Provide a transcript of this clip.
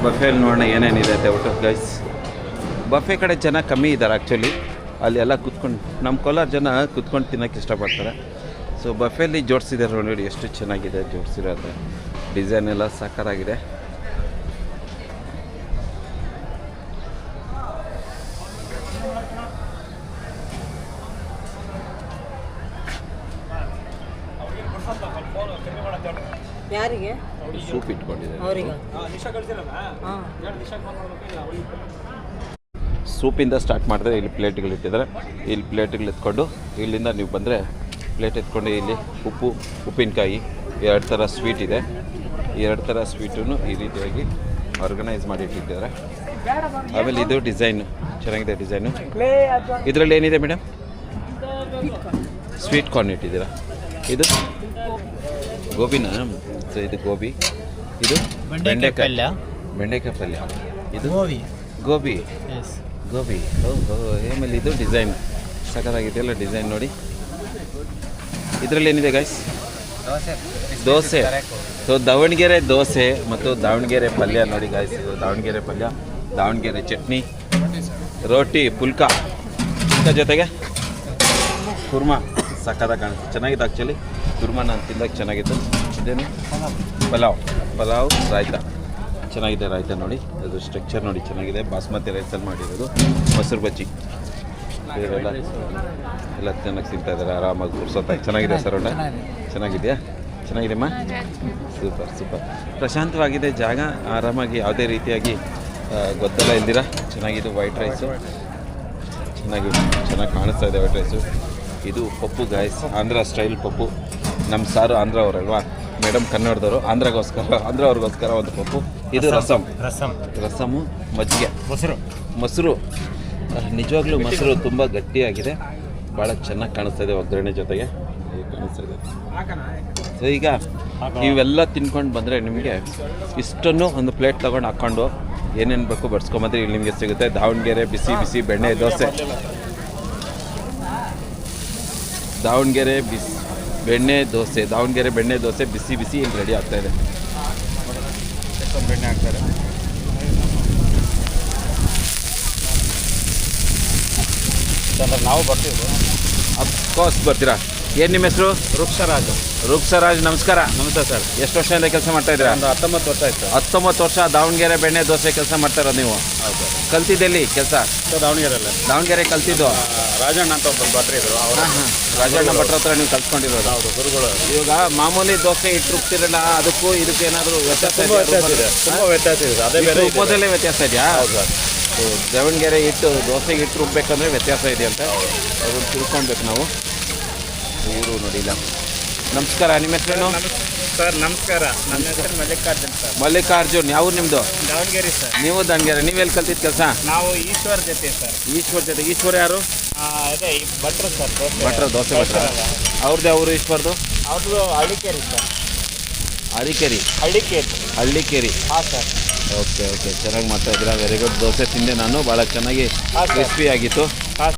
ಬಫೆಯಲ್ಲಿ ನೋಡೋಣ ಏನೇನಿದೆ ಅಂತ ಊಟ ಗೈಸ್. ಬಫೆ ಕಡೆ ಜನ ಕಮ್ಮಿ ಇದ್ದಾರೆ ಆ್ಯಕ್ಚುಲಿ. ಅಲ್ಲಿ ಎಲ್ಲ ಕುತ್ಕೊಂಡು ನಮ್ಮ ಕೋಲಾರ ಜನ ಕುತ್ಕೊಂಡು ತಿನ್ನೋಕ್ಕೆ ಇಷ್ಟಪಡ್ತಾರೆ. ಸೊ ಬಫೆಯಲ್ಲಿ ಜೋಡಿಸಿದ್ದಾರೆ ನೋಡಿ, ಎಷ್ಟು ಚೆನ್ನಾಗಿದೆ ಜೋಡಿಸಿರೋದು. ಡಿಸೈನ್ ಎಲ್ಲ ಸಾಕಾಗಿದೆ. ಯಾರಿಗೆ ಸೂಪ್ ಇಟ್ಕೊಂಡಿದ್ದಾರೆ. ಸೂಪಿಂದ ಸ್ಟಾರ್ಟ್ ಮಾಡಿದ್ರೆ ಇಲ್ಲಿ ಪ್ಲೇಟ್ಗಳು ಇಟ್ಟಿದ್ದಾರೆ. ಇಲ್ಲಿ ಪ್ಲೇಟ್ಗಳು ಎತ್ಕೊಂಡು ಇಲ್ಲಿಂದ ನೀವು ಬಂದರೆ ಪ್ಲೇಟ್ ಎತ್ಕೊಂಡು ಇಲ್ಲಿ ಉಪ್ಪಿನಕಾಯಿ 2 ಥರ ಸ್ವೀಟ್ ಇದೆ. 2 ಥರ ಸ್ವೀಟನ್ನು ಈ ರೀತಿಯಾಗಿ ಆರ್ಗನೈಸ್ ಮಾಡಿ ಇಟ್ಟಿದ್ದಾರೆ. ಆಮೇಲೆ ಇದು ಡಿಸೈನು ಚೆನ್ನಾಗಿದೆ. ಡಿಸೈನು ಇದರಲ್ಲಿ ಏನಿದೆ ಮೇಡಮ್? Sweet corn ಇಟ್ಟಿದ್ದೀರಾ. ಇದು ಗೋಬಿನಾ? ಸೊ ಇದು ಗೋಬಿ, ಇದು ಬೆಂಡೆಕಾಯಿ ಪಲ್ಯ, ಇದು ಗೋಬಿ. ಆಮೇಲೆ ಇದು ಡಿಸೈನ್ ಸಖತ್ತಾಗಿದೆಯಲ್ಲ ಡಿಸೈನ್ ನೋಡಿ. ಇದರಲ್ಲಿ ಏನಿದೆ ಗೈಸ್? ದೋಸೆ. ಸೊ ದಾವಣಗೆರೆ ದೋಸೆ ಮತ್ತು ದಾವಣಗೆರೆ ಪಲ್ಯ ನೋಡಿ ಗೈಸ್. ಇದು ದಾವಣಗೆರೆ ಪಲ್ಯ, ದಾವಣಗೆರೆ ಚಟ್ನಿ, ರೋಟಿ, ಪುಲ್ಕ ಜೊತೆಗೆ ಕುರ್ಮಾ. ಸಖತ್ತಾಗಿ ಕಾಣುತ್ತೆ, ಚೆನ್ನಾಗಿದೆ ಆ್ಯಕ್ಚುಲಿ. ಕುರ್ಮಾ ನಾನು ತಿಂದಾಗ ಚೆನ್ನಾಗಿತ್ತು. ಇದೇನು ಪಲಾವ್ ರಾಯ್ತ ಚೆನ್ನಾಗಿದೆ. ರಾಯ್ತ ನೋಡಿ, ಅದು ಸ್ಟ್ರಕ್ಚರ್ ನೋಡಿ ಚೆನ್ನಾಗಿದೆ. ಬಾಸ್ಮತಿ ರೈಸಲ್ಲಿ ಮಾಡಿರೋದು. ಮೊಸರು ಬಜ್ಜಿ ಎಲ್ಲ ಚೆನ್ನಾಗಿ ತಿಂತಾಯಿದ್ದಾರೆ ಆರಾಮಾಗಿ ಉರ್ಸೋತಾಗಿ. ಚೆನ್ನಾಗಿದೆ ಸರ್ ಊಟ? ಚೆನ್ನಾಗಿದೆಯಾ? ಚೆನ್ನಾಗಿದೆಯಮ್ಮ? ಸೂಪರ್. ಪ್ರಶಾಂತವಾಗಿದೆ ಜಾಗ. ಆರಾಮಾಗಿ ಯಾವುದೇ ರೀತಿಯಾಗಿ ಗೊತ್ತಲ್ಲ ಇಲ್ದಿರ ಚೆನ್ನಾಗಿದೆ. ವೈಟ್ ರೈಸು ಚೆನ್ನಾಗಿ ಕಾಣಿಸ್ತಾ ಇದೆ. White rice. ಇದು ಪಪ್ಪು ಗಾಯ್ಸ್, ಆಂಧ್ರ ಸ್ಟೈಲ್ ಪಪ್ಪು. ನಮ್ಮ ಸಾರು ಆಂಧ್ರ ಅವರಲ್ವಾ, ಮೇಡಮ್ ಕನ್ನಡದವರು. ಆಂಧ್ರವ್ರಿಗೋಸ್ಕರ ಒಂದು ಪಪ್ಪು. ಇದು ರಸಮು, ಮಜ್ಜಿಗೆ, ಮೊಸರು. ನಿಜವಾಗ್ಲೂ ಮೊಸರು ತುಂಬ ಗಟ್ಟಿಯಾಗಿದೆ, ಭಾಳ ಚೆನ್ನಾಗಿ ಕಾಣಿಸ್ತಾ ಇದೆ ಒಗ್ಗರಣೆ ಜೊತೆಗೆ ಕಾಣಿಸ್ತಾ ಇದೆ. ಸೊ ಈಗ ಇವೆಲ್ಲ ತಿನ್ಕೊಂಡು ಬಂದರೆ ನಿಮಗೆ ಇಷ್ಟನ್ನು ಒಂದು ಪ್ಲೇಟ್ ತೊಗೊಂಡು ಹಾಕ್ಕೊಂಡು ಏನೇನು ಬೇಕು ಬಡ್ಸ್ಕೊಂಬಂದ್ರೆ ಇಲ್ಲಿ ನಿಮಗೆ ಸಿಗುತ್ತೆ. ದಾವಣಗೆರೆ ಬಿಸಿ ಬೆಣ್ಣೆ ದೋಸೆ, ದಾವಣಗೆರೆ ಬೆಣ್ಣೆ ದೋಸೆ ಬಿಸಿ ಇಲ್ಲಿ ರೆಡಿ ಆಗ್ತಾಯಿದೆ. ಬೆಣ್ಣೆ ಹಾಕ್ತಾರೆ. ನಾವು ಬರ್ತೀವಿ. ಅಫ್ಕೋರ್ಸ್ ಬರ್ತೀರಾ. ಏನು ನಿಮ್ಮ ಹೆಸರು? ರುಕ್ಷರಾಜ್. ನಮಸ್ಕಾರ. ನಮಸ್ತೆ ಸರ್. ಎಷ್ಟು ವರ್ಷದಿಂದ ಕೆಲಸ ಮಾಡ್ತಾ ಇದ್ದೀರಾ? ಒಂದು 19 ವರ್ಷ ಆಯಿತು. 19 ವರ್ಷ ದಾವಣಗೆರೆ ಬೆಣ್ಣೆ ದೋಸೆ ಕೆಲಸ ಮಾಡ್ತಾ ಇರೋದು ನೀವು? ಹೌದು. ಕಲ್ತಿದ್ದೆಲ್ಲಿ ಕೆಲಸ? ದಾವಣಗೆರೆ ಕಲ್ತಿದ್ದು. ರಾಜಣ್ಣ ಅಂತ ಒಬ್ಬರು ಭಟ್ರು ಇದ್ರು. ರಾಜಣ್ಣ ಭಟ್ರ ಹತ್ರ ನೀವು ಕಲ್ತ್ಕೊಂಡಿರೋದು? ಹೌದು, ಗುರುಗಳು. ಇವಾಗ ಮಾಮೂಲಿ ದೋಸೆ ಇಟ್ಟು ರುಬ್ತಿರಲ್ಲ, ಅದಕ್ಕೂ ಇದಕ್ಕೆ ಏನಾದರೂ ವ್ಯತ್ಯಾಸ ತುಂಬ ವ್ಯತ್ಯಾಸ ಇದೆ. ಅದೇ ಬೇರೆ ರುಬ್ಬೋದಲ್ಲೇ ವ್ಯತ್ಯಾಸ ಇದೆಯಾ? ಹೌದು ಸರ್. ದಾವಣಗೆರೆ ದೋಸೆಗೆ ಇಟ್ಟು ರುಬ್ಬೇಕಂದ್ರೆ ವ್ಯತ್ಯಾಸ ಇದೆಯಂತ ಅದನ್ನು ತಿಳ್ಕೊಳ್ಬೇಕು ನಾವು. ಇವರು ನೋಡಿಲ್ಲ. ನಮಸ್ಕಾರ. ನಿಮ್ಮ ಹೆಸರೇನು ಸರ್? ನಮಸ್ಕಾರ. ನನ್ನ ಹೆಸರು ಮಲ್ಲಿಕಾರ್ಜುನ್ ಸರ್. ಮಲ್ಲಿಕಾರ್ಜುನ್. ಯಾವ ನಿಮ್ಮದು? ದಾವಣಗೆರೆ ಸರ್. ನೀವು ದಾವಣಗೆರೆ. ನೀವೆಲ್ಲಿ ಕಲ್ತಿದ್ದು ಕೆಲಸ? ನಾವು ಈಶ್ವರ್ ಜೊತೆ ಸರ್. ಈಶ್ವರ್ ಯಾರು? ಅದೇ ಭಟ್ರು ಸರ್. ದೋಸೆ ಭಟ್ರ. ಅವ್ರದ್ದು ಅವರು ಈಶ್ವರ್ದು? ಅವ್ರದ್ದು ಹಳ್ಳಿಕೇರಿ ಸರ್. ಹಳ್ಳಿಕೇರಿ. ಹಾಂ ಸರ್. ಓಕೆ ಚೆನ್ನಾಗಿ ಮಾಡ್ತಾಯಿದ್ದೀರಾ. Very good. ದೋಸೆ ತಿಂದೆ ನಾನು, ಭಾಳ ಚೆನ್ನಾಗಿ ಕ್ರಿಸ್ಪಿ ಆಗಿತ್ತು.